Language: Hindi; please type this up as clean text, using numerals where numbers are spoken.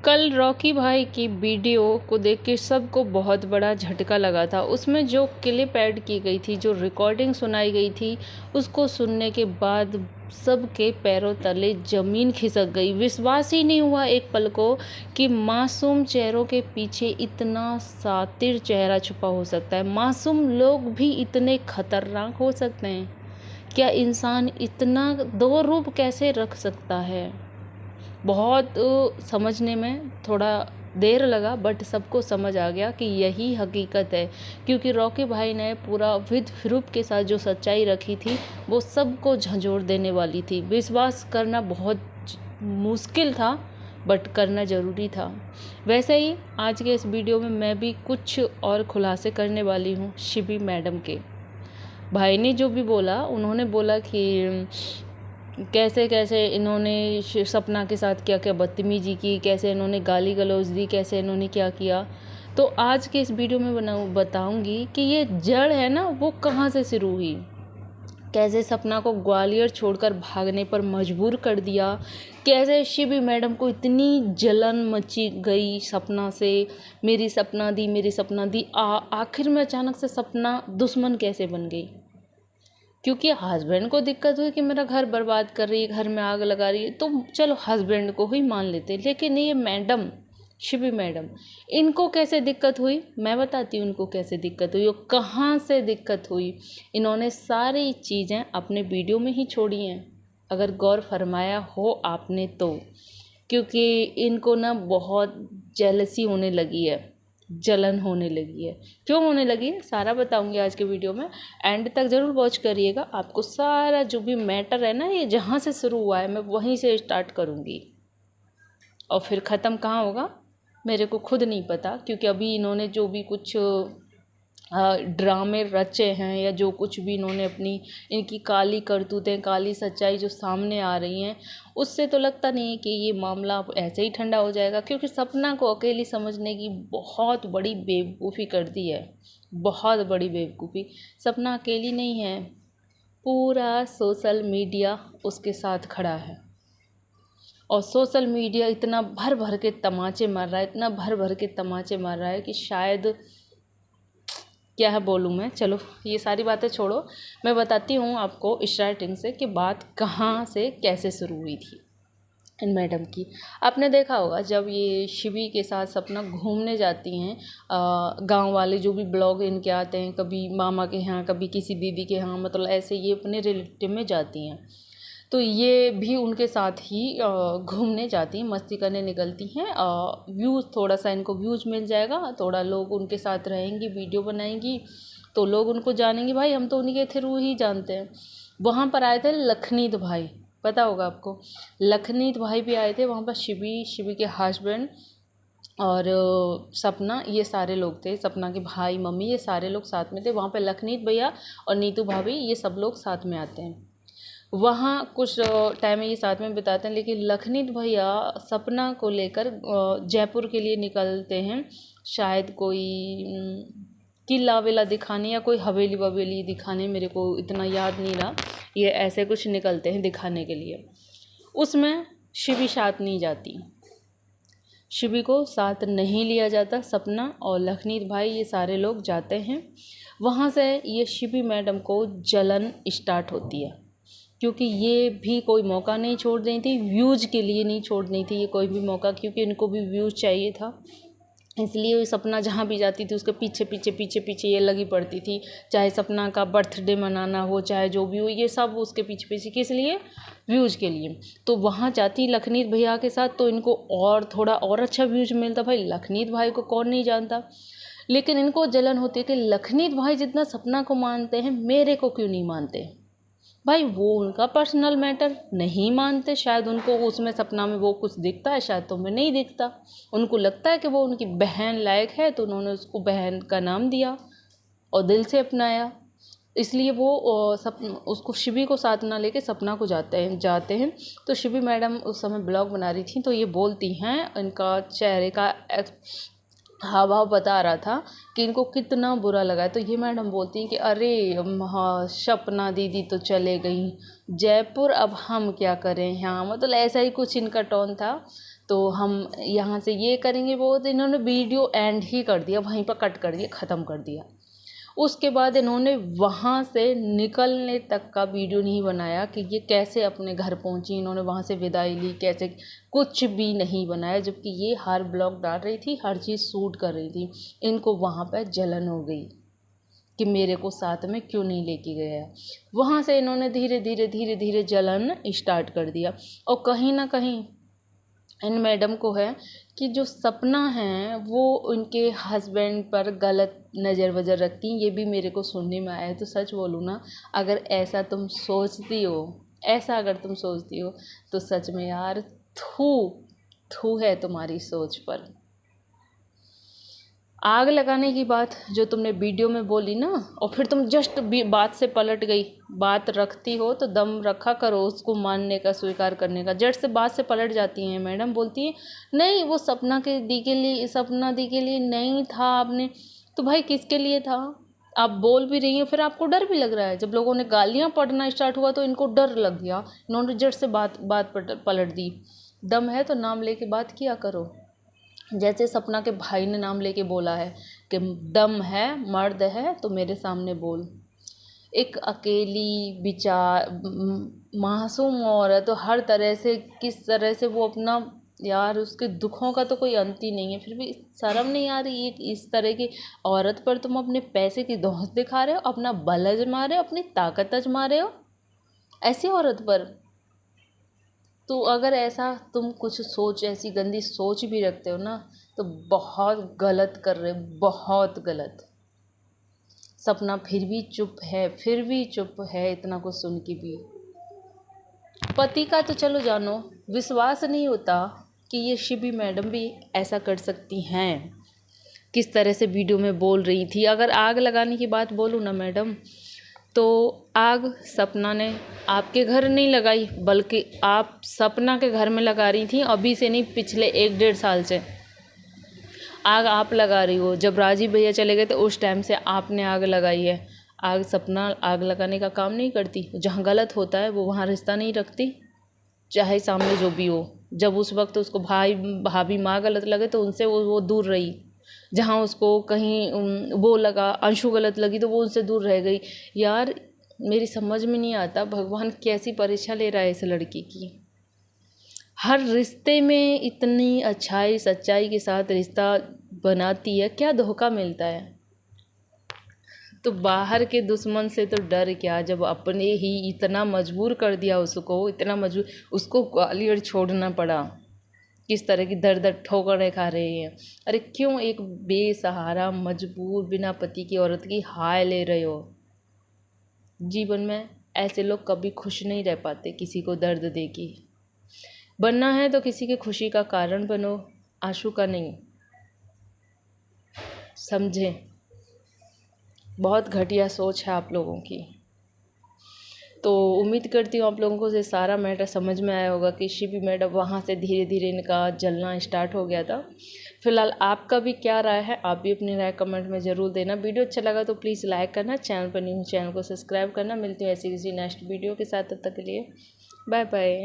कल रॉकी भाई की वीडियो को देख के सबको बहुत बड़ा झटका लगा था। उसमें जो क्लिप ऐड की गई थी, जो रिकॉर्डिंग सुनाई गई थी, उसको सुनने के बाद सबके पैरों तले ज़मीन खिसक गई। विश्वास ही नहीं हुआ एक पल को कि मासूम चेहरों के पीछे इतना सातिर चेहरा छुपा हो सकता है। मासूम लोग भी इतने खतरनाक हो सकते हैं क्या? इंसान इतना दो रूप कैसे रख सकता है? बहुत समझने में थोड़ा देर लगा, बट सबको समझ आ गया कि यही हकीकत है। क्योंकि रॉकी भाई ने पूरा विद प्रूफ के साथ जो सच्चाई रखी थी वो सबको झंझोर देने वाली थी। विश्वास करना बहुत मुश्किल था, बट करना ज़रूरी था। वैसे ही आज के इस वीडियो में मैं भी कुछ और खुलासे करने वाली हूँ शिबी मैडम के। भाई ने जो भी बोला, उन्होंने बोला कि कैसे कैसे इन्होंने सपना के साथ क्या क्या बदतमीजी की, कैसे इन्होंने गाली गलौज दी, कैसे इन्होंने क्या किया। तो आज के इस वीडियो में बताऊंगी कि ये जड़ है ना, वो कहाँ से शुरू हुई। कैसे सपना को ग्वालियर छोड़कर भागने पर मजबूर कर दिया, कैसे शिबी मैडम को इतनी जलन मची गई सपना से, मेरी सपना दी, मेरी सपना दी। आखिर में अचानक से सपना दुश्मन कैसे बन गई। क्योंकि हस्बैंड को दिक्कत हुई कि मेरा घर बर्बाद कर रही है, घर में आग लगा रही है, तो चलो हस्बैंड को ही मान लेते। लेकिन ये मैडम, शिबी मैडम, इनको कैसे दिक्कत हुई मैं बताती हूँ। उनको कैसे दिक्कत हुई और कहाँ से दिक्कत हुई, इन्होंने सारी चीज़ें अपने वीडियो में ही छोड़ी हैं, अगर गौर फरमाया हो आपने तो। क्योंकि इनको ना बहुत जेलसी होने लगी है, जलन होने लगी है। क्यों होने लगी है सारा बताऊंगी आज के वीडियो में, एंड तक ज़रूर वॉच करिएगा। आपको सारा जो भी मैटर है ना, ये जहाँ से शुरू हुआ है मैं वहीं से स्टार्ट करूँगी और फिर ख़त्म कहाँ होगा मेरे को खुद नहीं पता। क्योंकि अभी इन्होंने जो भी कुछ ड्रामे रचे हैं या जो कुछ भी इन्होंने अपनी इनकी काली करतूतें, काली सच्चाई जो सामने आ रही हैं, उससे तो लगता नहीं है कि ये मामला ऐसे ही ठंडा हो जाएगा। क्योंकि सपना को अकेली समझने की बहुत बड़ी बेवकूफ़ी कर दी है, बहुत बड़ी बेवकूफ़ी। सपना अकेली नहीं है, पूरा सोशल मीडिया उसके साथ खड़ा है। और सोशल मीडिया इतना भर भर के तमाचे मार रहा है, इतना भर भर के तमाचे मार रहा है कि शायद क्या है बोलूँ मैं। चलो ये सारी बातें छोड़ो, मैं बताती हूँ आपको स्टार्टिंग से कि बात कहाँ से कैसे शुरू हुई थी इन मैडम की। आपने देखा होगा जब ये शिबी के साथ सपना घूमने जाती हैं, गांव वाले जो भी ब्लॉग इनके आते हैं, कभी मामा के यहाँ, कभी किसी दीदी के यहाँ, मतलब ऐसे ये अपने रिलेटिव में जाती हैं। तो ये भी उनके साथ ही घूमने जाती हैं, मस्ती करने निकलती हैं। व्यूज़, थोड़ा सा इनको व्यूज़ मिल जाएगा, थोड़ा लोग उनके साथ रहेंगी, वीडियो बनाएंगी तो लोग उनको जानेंगे। भाई हम तो उन्हीं के थ्रू ही जानते हैं। वहाँ पर आए थे लखनीत भाई, पता होगा आपको, लखनीत भाई भी आए थे वहाँ पर। शिबी के हस्बैंड और सपना, ये सारे लोग थे, सपना के भाई मम्मी, ये सारे लोग साथ में थे वहाँ पर। लखनीत भैया और नीतू भाभी, ये सब लोग साथ में आते हैं वहाँ। कुछ टाइम ये साथ में बिताते हैं। लेकिन लखनीत भैया सपना को लेकर जयपुर के लिए निकलते हैं, शायद कोई किला विला दिखाने या कोई हवेली ववेली दिखाने, मेरे को इतना याद नहीं रहा। ये ऐसे कुछ निकलते हैं दिखाने के लिए। उसमें शिबी साथ नहीं जाती, शिबी को साथ नहीं लिया जाता। सपना और लखनीत भाई ये सारे लोग जाते हैं। वहाँ से ये शिबी मैडम को जलन स्टार्ट होती है, क्योंकि ये भी कोई मौका नहीं छोड़ रही थी, व्यूज़ के लिए नहीं छोड़ रही थी ये कोई भी मौका, क्योंकि इनको भी व्यूज़ चाहिए था। इसलिए सपना जहाँ भी जाती थी उसके पीछे पीछे पीछे पीछे ये लगी पड़ती थी। चाहे सपना का बर्थडे मनाना हो, चाहे जो भी हो, ये सब उसके पीछे पीछे, किस लिए? व्यूज़ के लिए। तो वहाँ जाती लखनीत भैया के साथ तो इनको और थोड़ा और अच्छा व्यूज़ मिलता। भाई लखनीत भाई को कौन नहीं जानता, लेकिन इनको जलन होती है कि लखनीत भाई जितना सपना को मानते हैं, मेरे को क्यों नहीं मानते। भाई वो उनका पर्सनल मैटर, नहीं मानते, शायद उनको उसमें सपना में वो कुछ दिखता है, शायद तो मैं नहीं दिखता। उनको लगता है कि वो उनकी बहन लायक है, तो उन्होंने उसको बहन का नाम दिया और दिल से अपनाया। इसलिए वो उसको शिबी को साथ ना लेके सपना को जाते हैं। तो शिबी मैडम उस समय ब्लॉग बना रही थी, तो ये बोलती हैं, इनका चेहरे का हाव भाव बता रहा था कि इनको कितना बुरा लगा है। तो ये मैडम बोलती हैं कि अरे हाँ, सपना दीदी तो चले गई जयपुर, अब हम क्या करें यहाँ, मतलब ऐसा ही कुछ इनका टोन था। तो हम यहाँ से ये करेंगे वो। तो इन्होंने वीडियो एंड ही कर दिया, वहीं पर कट कर दिया, ख़त्म कर दिया। उसके बाद इन्होंने वहाँ से निकलने तक का वीडियो नहीं बनाया कि ये कैसे अपने घर पहुँची, इन्होंने वहाँ से विदाई ली कैसे, कुछ भी नहीं बनाया। जबकि ये हर ब्लॉग डाल रही थी, हर चीज़ शूट कर रही थी। इनको वहाँ पर जलन हो गई कि मेरे को साथ में क्यों नहीं लेके गया। वहाँ से इन्होंने धीरे धीरे जलन स्टार्ट कर दिया। और कहीं ना कहीं इन मैडम को है कि जो सपना है वो उनके हस्बैंड पर गलत नज़र वज़र रखती हैं। ये भी मेरे को सुनने में आया है। तो सच बोलूँ ना, अगर ऐसा तुम सोचती हो, ऐसा अगर तुम सोचती हो तो सच में यार थू है तुम्हारी सोच पर। आग लगाने की बात जो तुमने वीडियो में बोली ना, और फिर तुम जस्ट बात से पलट गई। बात रखती हो तो दम रखा करो, उसको मानने का, स्वीकार करने का। जट से बात से पलट जाती हैं मैडम, बोलती है नहीं वो सपना दी के लिए नहीं था आपने। तो भाई किसके लिए था? आप बोल भी रही हो, फिर आपको डर भी लग रहा है। जब लोगों ने गालियाँ पड़ना स्टार्ट हुआ तो इनको डर लग गया, इन्होंने जट से बात पलट दी। दम है तो नाम लेके बात किया करो। जैसे सपना के भाई ने नाम लेके बोला है कि दम है, मर्द है तो मेरे सामने बोल। एक अकेली मासूम औरत तो हर तरह से, किस तरह से वो अपना, यार उसके दुखों का तो कोई अंत ही नहीं है। फिर भी शर्म नहीं आ रही इस तरह की औरत पर? तुम अपने पैसे की दौलत दिखा रहे हो, अपना बल आजमा रहे हो, अपनी ताकत आजमा रहे हो ऐसी औरत पर। तो अगर ऐसा तुम कुछ सोच, ऐसी गंदी सोच भी रखते हो ना, तो बहुत गलत कर रहे हो, बहुत गलत। सपना फिर भी चुप है इतना कुछ सुन के भी। पति का तो चलो जानो, विश्वास नहीं होता कि ये शिबी मैडम भी ऐसा कर सकती हैं। किस तरह से वीडियो में बोल रही थी। अगर आग लगाने की बात बोलूँ ना मैडम, तो आग सपना ने आपके घर नहीं लगाई, बल्कि आप सपना के घर में लगा रही थी। अभी से नहीं, पिछले 1-1.5 साल से आग आप लगा रही हो। जब राजीव भैया चले गए तो उस टाइम से आपने आग लगाई है। आग सपना आग लगाने का काम नहीं करती। जहाँ गलत होता है वो वहाँ रिश्ता नहीं रखती, चाहे सामने जो भी हो। जब उस वक्त उसको भाई भाभी माँ गलत लगे तो उनसे वो दूर रही। जहाँ उसको कहीं वो लगा, अंशु गलत लगी, तो वो उनसे दूर रह गई। यार मेरी समझ में नहीं आता भगवान कैसी परीक्षा ले रहा है इस लड़की की। हर रिश्ते में इतनी अच्छाई सच्चाई के साथ रिश्ता बनाती है, क्या धोखा मिलता है। तो बाहर के दुश्मन से तो डर क्या, जब अपने ही इतना मजबूर कर दिया उसको, इतना मजबूर, उसको ग्वालियर छोड़ना पड़ा। किस तरह की दर दर ठोकरें खा रहे हैं। अरे क्यों एक बेसहारा मजबूर बिना पति की औरत की हाय ले रहे हो? जीवन में ऐसे लोग कभी खुश नहीं रह पाते, किसी को दर्द दे के। बनना है तो किसी की खुशी का कारण बनो, आंसू का नहीं। समझे? बहुत घटिया सोच है आप लोगों की। तो उम्मीद करती हूँ आप लोगों को ये सारा मैटर समझ में आया होगा कि शिबी मैडम वहाँ से धीरे धीरे इनका जलना स्टार्ट हो गया था। फिलहाल आपका भी क्या राय है, आप भी अपनी राय कमेंट में ज़रूर देना। वीडियो अच्छा लगा तो प्लीज़ लाइक करना, चैनल पर न्यू चैनल को सब्सक्राइब करना। मिलती हूँ ऐसी किसी नेक्स्ट वीडियो के साथ, तब तक के लिए बाय बाय।